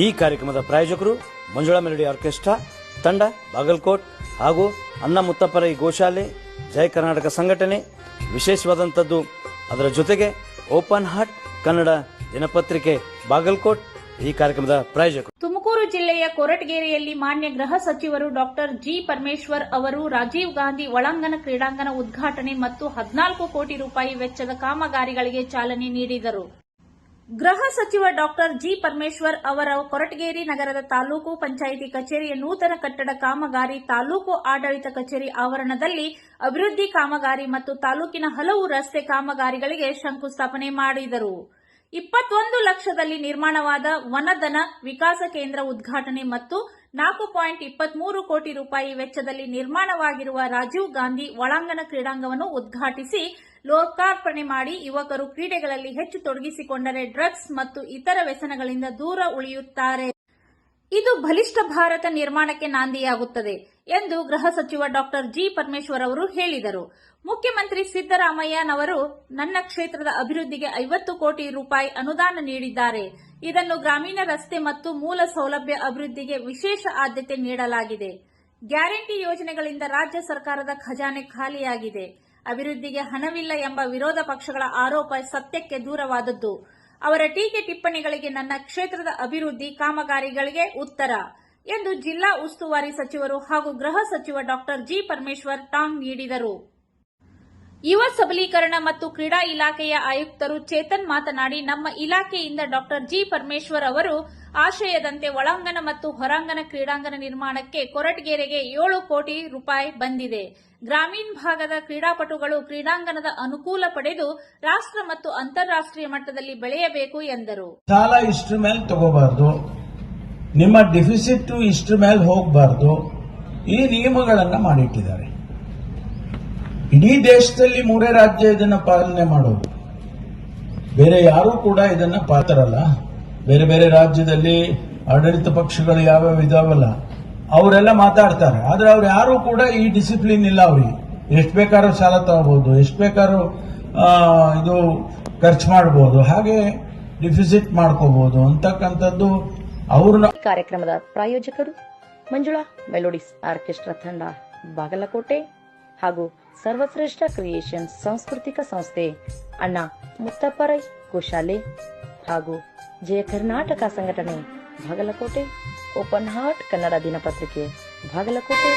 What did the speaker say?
ಈ ಕಾರ್ಯಕ್ರಮದ ಪ್ರಾಯೋಜಕರು ಮಂಜುಳಾ ಮೆಲೋಡಿ ಆರ್ಕೆಸ್ಟ್ರಾ ತಂಡ ಬಾಗಲಕೋಟ್ ಹಾಗೂ ಅನ್ನ ಮುತ್ತಪ್ಪರೈ ಗೋಶಾಲೆ ಜಯ ಕರ್ನಾಟಕ ಸಂಘಟನೆ. ವಿಶೇಷವಾದಂಥದ್ದು ಅದರ ಜೊತೆಗೆ ಓಪನ್ ಹಾರ್ಟ್ ಕನ್ನಡ ದಿನಪತ್ರಿಕೆ ಬಾಗಲಕೋಟ್ ಈ ಕಾರ್ಯಕ್ರಮದ ಪ್ರಾಯೋಜಕರು. ತುಮಕೂರು ಜಿಲ್ಲೆಯ ಕೊರಟಗೆರೆಯಲ್ಲಿ ಮಾನ್ಯ ಗೃಹ ಸಚಿವರು ಡಾಕ್ಟರ್ ಜಿ ಪರಮೇಶ್ವರ್ ಅವರು ರಾಜೀವ್ ಗಾಂಧಿ ಒಳಾಂಗಣ ಕ್ರೀಡಾಂಗಣ ಉದ್ಘಾಟನೆ ಮತ್ತು 14 ಕೋಟಿ ರೂಪಾಯಿ ವೆಚ್ಚದ ಕಾಮಗಾರಿಗಳಿಗೆ ಚಾಲನೆ ನೀಡಿದರು. ಗೃಹ ಸಚಿವ ಡಾಕ್ಟರ್ ಜಿ ಪರಮೇಶ್ವರ್ ಅವರ ಕೊರಟಗೆರೆ ನಗರದ ತಾಲೂಕು ಪಂಚಾಯಿತಿ ಕಚೇರಿಯ ನೂತನ ಕಟ್ಟಡ ಕಾಮಗಾರಿ, ತಾಲೂಕು ಆಡಳಿತ ಕಚೇರಿ ಆವರಣದಲ್ಲಿ ಅಭಿವೃದ್ಧಿ ಕಾಮಗಾರಿ ಮತ್ತು ತಾಲೂಕಿನ ಹಲವು ರಸ್ತೆ ಕಾಮಗಾರಿಗಳಿಗೆ ಶಂಕುಸ್ಥಾಪನೆ ಮಾಡಿದರು. 21 ಲಕ್ಷದಲ್ಲಿ ನಿರ್ಮಾಣವಾದ ವನಧನ ವಿಕಾಸ ಕೇಂದ್ರ ಉದ್ಘಾಟನೆ ಮತ್ತು 4.23 ಕೋಟಿ ರೂಪಾಯಿ ವೆಚ್ಚದಲ್ಲಿ ನಿರ್ಮಾಣವಾಗಿರುವ ರಾಜೀವ್ ಗಾಂಧಿ ಒಳಾಂಗಣ ಕ್ರೀಡಾಂಗಣವನ್ನು ಉದ್ಘಾಟಿಸಿ ಲೋಕಾರ್ಪಣೆ ಮಾಡಿ ಯುವಕರು ಕ್ರೀಡೆಗಳಲ್ಲಿ ಹೆಚ್ಚು ತೊಡಗಿಸಿಕೊಂಡರೆ ಡ್ರಗ್ಸ್ ಮತ್ತು ಇತರ ವ್ಯಸನಗಳಿಂದ ದೂರ ಉಳಿಯುತ್ತಾರೆ. ಇದು ಬಲಿಷ್ಠ ಭಾರತ ನಿರ್ಮಾಣಕ್ಕೆ ನಾಂದಿಯಾಗುತ್ತದೆ ಎಂದು ಗೃಹ ಸಚಿವ ಡಾಕ್ಟರ್ ಜಿ ಪರಮೇಶ್ವರ್ ಅವರು ಹೇಳಿದರು. ಮುಖ್ಯಮಂತ್ರಿ ಸಿದ್ದರಾಮಯ್ಯನವರು ನನ್ನ ಕ್ಷೇತ್ರದ ಅಭಿವೃದ್ಧಿಗೆ 50 ಕೋಟಿ ರೂಪಾಯಿ ಅನುದಾನ ನೀಡಿದ್ದಾರೆ. ಇದನ್ನು ಗ್ರಾಮೀಣ ರಸ್ತೆ ಮತ್ತು ಮೂಲ ಸೌಲಭ್ಯ ಅಭಿವೃದ್ಧಿಗೆ ವಿಶೇಷ ಆದ್ಯತೆ ನೀಡಲಾಗಿದೆ. ಗ್ಯಾರಂಟಿ ಯೋಜನೆಗಳಿಂದ ರಾಜ್ಯ ಸರ್ಕಾರದ ಖಜಾನೆ ಖಾಲಿಯಾಗಿದೆ. ಅಭಿವೃದ್ಧಿಗೆ ಹಣವಿಲ್ಲ ಎಂಬ ವಿರೋಧ ಪಕ್ಷಗಳ ಆರೋಪ ಸತ್ಯಕ್ಕೆ ದೂರವಾದದ್ದು. ಅವರ ಟೀಕೆ ಟಿಪ್ಪಣಿಗಳಿಗೆ ನನ್ನ ಕ್ಷೇತ್ರದ ಅಭಿವೃದ್ಧಿ ಕಾಮಗಾರಿಗಳಿಗೆ ಉತ್ತರ ಎಂದು ಜಿಲ್ಲಾ ಉಸ್ತುವಾರಿ ಸಚಿವರು ಹಾಗೂ ಗೃಹ ಸಚಿವ ಡಾಕ್ಟರ್ ಜಿ ಪರಮೇಶ್ವರ್ ಟಾಂಗ್ ನೀಡಿದರು. ಯುವ ಸಬಲೀಕರಣ ಮತ್ತು ಕ್ರೀಡಾ ಇಲಾಖೆಯ ಆಯುಕ್ತರು ಚೇತನ್ ಮಾತನಾಡಿ, ನಮ್ಮ ಇಲಾಖೆಯಿಂದ ಡಾಕ್ಟರ್ ಜಿ ಪರಮೇಶ್ವರ್ ಅವರು ಆಶಯದಂತೆ ಒಳಾಂಗಣ ಮತ್ತು ಹೊರಾಂಗಣ ಕ್ರೀಡಾಂಗಣ ನಿರ್ಮಾಣಕ್ಕೆ ಕೊರಟಗೆರೆಗೆ 7 ಕೋಟಿ ರೂಪಾಯಿ ಬಂದಿದೆ. ಗ್ರಾಮೀಣ ಭಾಗದ ಕ್ರೀಡಾಪಟುಗಳು ಕ್ರೀಡಾಂಗಣದ ಅನುಕೂಲ ಪಡೆದು ರಾಷ್ಟ್ರ ಮತ್ತು ಅಂತಾರಾಷ್ಟ್ರೀಯ ಮಟ್ಟದಲ್ಲಿ ಬೆಳೆಯಬೇಕು ಎಂದರು. ಸಾಲ ಇಷ್ಟರ ಮೇಲೆ ತಗೋಬಾರ್ದು, ನಿಮ್ಮ ಡೆಫಿಸಿಟ್ ಇಷ್ಟರ ಮೇಲೆ ಹೋಗಬಾರ್ದು, ಈ ನಿಯಮಗಳನ್ನು ಮಾಡಿಟ್ಟಿದ್ದಾರೆ. ಇಡೀ ದೇಶದಲ್ಲಿ 3 ರಾಜ್ಯ ಇದನ್ನ ಪಾಲನೆ ಮಾಡೋದು, ಬೇರೆ ಯಾರೂ ಕೂಡ ಇದನ್ನ ಪಾತ್ರಲ್ಲ. ಬೇರೆ ಬೇರೆ ರಾಜ್ಯದಲ್ಲಿ ಆಡಳಿತ ಪಕ್ಷಗಳು ಯಾವ್ಯಾವ ಇದಾವಲ್ಲ ಅವರೆಲ್ಲ ಮಾತಾಡ್ತಾರೆ, ಆದ್ರೆ ಅವ್ರು ಯಾರು ಕೂಡ ಈ ಡಿಸಿಪ್ಲಿನ್ ಇಲ್ಲ. ಅವ್ರಿಗೆ ಎಷ್ಟು ಬೇಕಾದ್ರೂ ಸಾಲ ತಗೋಬಹುದು, ಎಷ್ಟು ಬೇಕಾದ್ರೂ ಇದು ಖರ್ಚು ಮಾಡಬಹುದು, ಹಾಗೆ ಡಿಫಿಸಿಟ್ ಮಾಡ್ಕೋಬಹುದು ಅಂತಕ್ಕಂಥದ್ದು ಅವ್ರನ್ನ. ಕಾರ್ಯಕ್ರಮದ ಪ್ರಾಯೋಜಕರು ಮಂಜುಳಾ ಮೆಲೋಡಿಸ್ ಆರ್ಕೆಸ್ಟ್ರಾ ತಂಡ ಬಾಗಲಕೋಟೆ ಹಾಗೂ ಸರ್ವಶ್ರೇಷ್ಠ ಕ್ರಿಯೇಷನ್ ಸಾಂಸ್ಕೃತಿಕ ಸಂಸ್ಥೆ ಅಣ್ಣ ಮುತ್ತಪ್ಪರೈ ಗೋಶಾಲೆ ಹಾಗೂ ಜಯ ಕರ್ನಾಟಕ ಸಂಘಟನೆ ಬಾಗಲಕೋಟೆ, ಓಪನ್ ಹಾರ್ಟ್ ಕನ್ನಡ ದಿನಪತ್ರಿಕೆ ಬಾಗಲಕೋಟೆ.